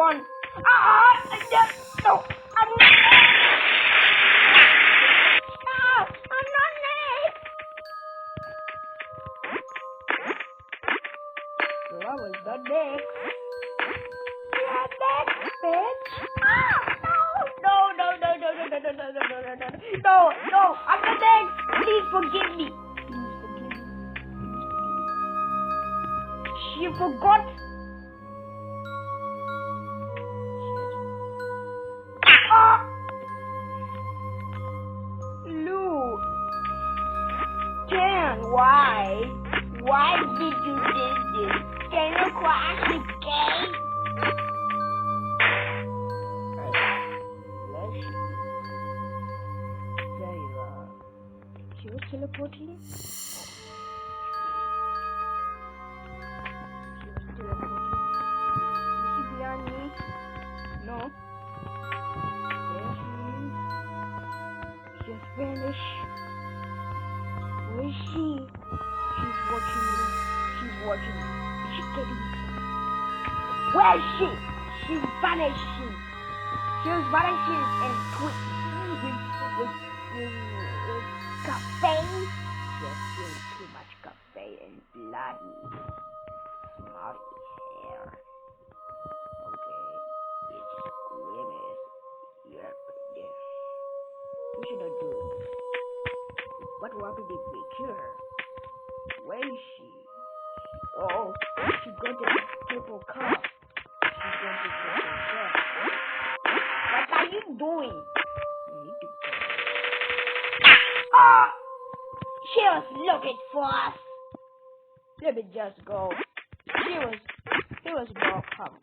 gone. No, I'm not. I'm not next. So that was the next. No, I'm the next. Please forgive me. She forgot. Luke, Ken, why? Why did you do this? Can you crash the game? There you are. She was teleporting? Is she behind me? No. There she is. She has vanished. Where is she? She's watching me. She's watching me. Is she getting me? Where is she? She's vanishing. She's vanishing and quick. With caffeine. She has filled too much caffeine and bloody smutty hair. Okay, it's squeamish. Yep, yeah. We should not do it. What happened if we kill her? Where is she? Oh, she got the purple cup. She got the purple cup. What are you doing? You need to go. Ah! She was looking for us. Let me just go. She was more calm.